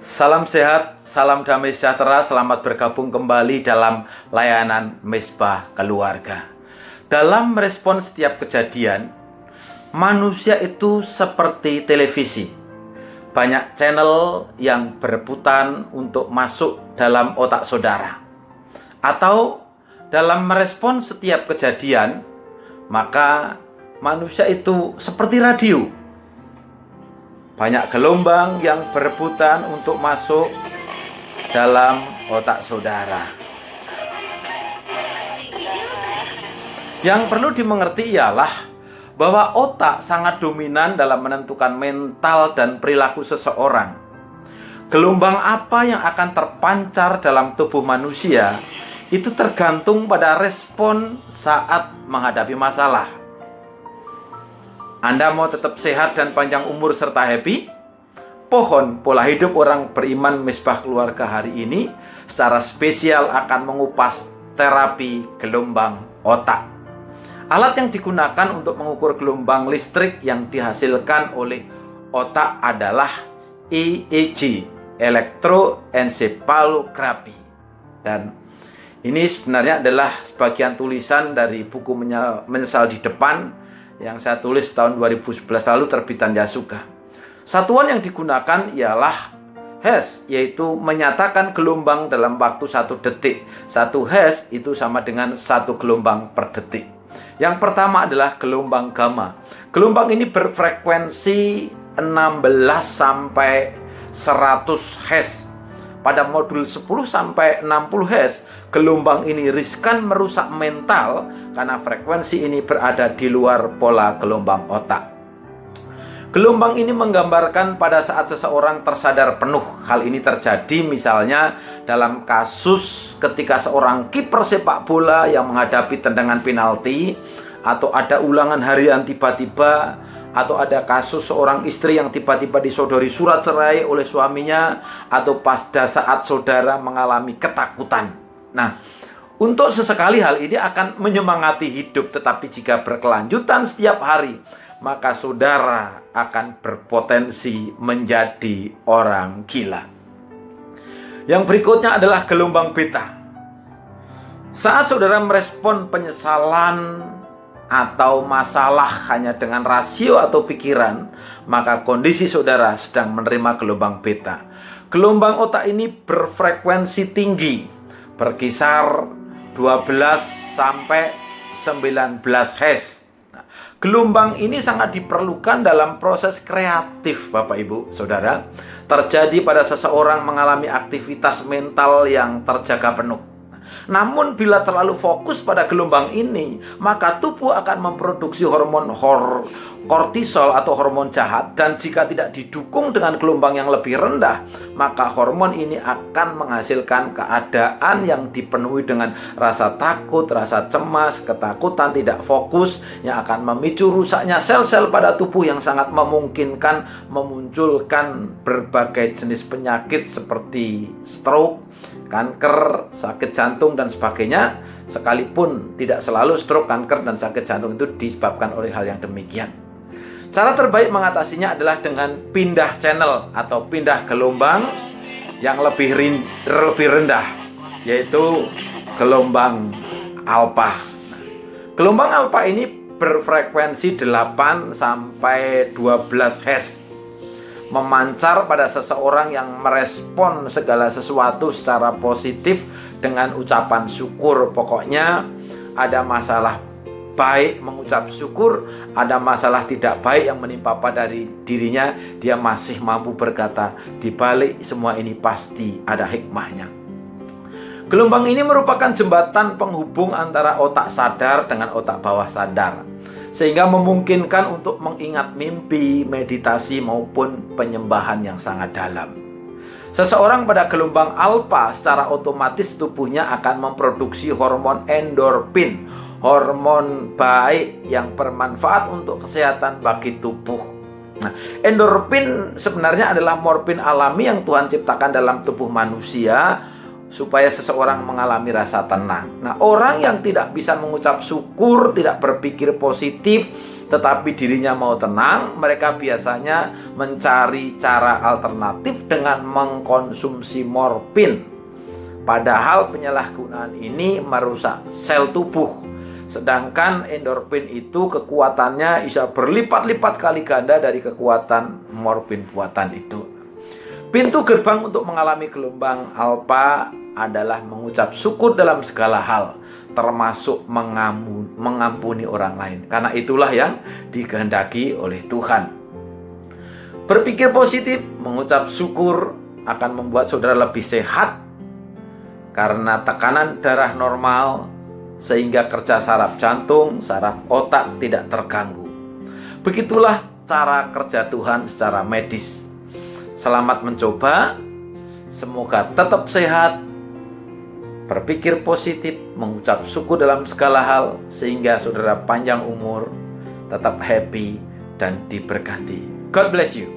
Salam sehat, salam damai sejahtera, selamat bergabung kembali dalam layanan Misbah Keluarga. Dalam merespon setiap kejadian, manusia itu seperti televisi. Banyak channel yang berebutan untuk masuk dalam otak saudara. Atau dalam merespon setiap kejadian, maka manusia itu seperti radio. Banyak gelombang yang berebutan untuk masuk dalam otak saudara. Yang perlu dimengerti ialah bahwa otak sangat dominan dalam menentukan mental dan perilaku seseorang. Gelombang apa yang akan terpancar dalam tubuh manusia itu tergantung pada respon saat menghadapi masalah. Anda mau tetap sehat dan panjang umur serta happy? Pohon pola hidup orang beriman Misbah Keluarga hari ini secara spesial akan mengupas terapi gelombang otak. Alat yang digunakan untuk mengukur gelombang listrik yang dihasilkan oleh otak adalah EEG, elektroencephalography. Dan ini sebenarnya adalah sebagian tulisan dari buku Menyesal di Depan yang saya tulis tahun 2011 lalu, terbitan Yasuga. Satuan yang digunakan ialah Hertz, yaitu menyatakan gelombang dalam waktu 1 detik. 1 Hertz itu sama dengan 1 gelombang per detik. Yang pertama adalah gelombang gamma. Gelombang ini berfrekuensi 16 sampai 100 Hz. Pada modul 10 sampai 60 Hz, gelombang ini riskan merusak mental karena frekuensi ini berada di luar pola gelombang otak. Gelombang ini menggambarkan pada saat seseorang tersadar penuh. Hal ini terjadi misalnya dalam kasus ketika seorang kiper sepak bola yang menghadapi tendangan penalti, atau ada ulangan harian tiba-tiba, atau ada kasus seorang istri yang tiba-tiba disodori surat cerai oleh suaminya, atau pada saat saudara mengalami ketakutan. Nah, untuk sesekali hal ini akan menyemangati hidup, tetapi jika berkelanjutan setiap hari, maka saudara akan berpotensi menjadi orang gila. Yang berikutnya adalah gelombang beta. Saat saudara merespon penyesalan atau masalah hanya dengan rasio atau pikiran, maka kondisi saudara sedang menerima gelombang beta. Gelombang otak ini berfrekuensi tinggi, berkisar 12 sampai 19 Hz. Nah, gelombang ini sangat diperlukan dalam proses kreatif, Bapak Ibu Saudara. Terjadi pada seseorang mengalami aktivitas mental yang terjaga penuh. Namun bila terlalu fokus pada gelombang ini, maka tubuh akan memproduksi hormon kortisol atau hormon jahat. Dan jika tidak didukung dengan gelombang yang lebih rendah, maka hormon ini akan menghasilkan keadaan yang dipenuhi dengan rasa takut, rasa cemas, ketakutan, tidak fokus, yang akan memicu rusaknya sel-sel pada tubuh yang sangat memungkinkan memunculkan berbagai jenis penyakit seperti stroke, kanker, sakit jantung, dan sebagainya. Sekalipun tidak selalu stroke, kanker, dan sakit jantung itu disebabkan oleh hal yang demikian. Cara terbaik mengatasinya adalah dengan pindah channel atau pindah gelombang yang lebih rendah, yaitu gelombang alfa. Gelombang alfa ini berfrekuensi 8 sampai 12 Hz, memancar pada seseorang yang merespon segala sesuatu secara positif dengan ucapan syukur. Pokoknya ada masalah baik mengucap syukur, ada masalah tidak baik yang menimpa pada dirinya, dia masih mampu berkata, di balik semua ini pasti ada hikmahnya. Gelombang ini merupakan jembatan penghubung antara otak sadar dengan otak bawah sadar, sehingga memungkinkan untuk mengingat mimpi, meditasi, maupun penyembahan yang sangat dalam. Seseorang pada gelombang alfa secara otomatis tubuhnya akan memproduksi hormon endorfin, hormon baik yang bermanfaat untuk kesehatan bagi tubuh. Nah, endorfin sebenarnya adalah morfin alami yang Tuhan ciptakan dalam tubuh manusia supaya seseorang mengalami rasa tenang. Nah, orang yang tidak bisa mengucap syukur, tidak berpikir positif, tetapi dirinya mau tenang, mereka biasanya mencari cara alternatif dengan mengkonsumsi morfin. Padahal penyalahgunaan ini merusak sel tubuh. Sedangkan endorfin itu kekuatannya bisa berlipat-lipat kali ganda dari kekuatan morfin buatan itu. Pintu gerbang untuk mengalami gelombang alfa adalah mengucap syukur dalam segala hal, termasuk mengampuni orang lain. Karena itulah yang dikehendaki oleh Tuhan. Berpikir positif, mengucap syukur akan membuat saudara lebih sehat karena tekanan darah normal, sehingga kerja saraf jantung, saraf otak tidak terganggu. Begitulah cara kerja Tuhan secara medis. Selamat mencoba, semoga tetap sehat, berpikir positif, mengucap syukur dalam segala hal, sehingga saudara panjang umur, tetap happy, dan diberkati. God bless you.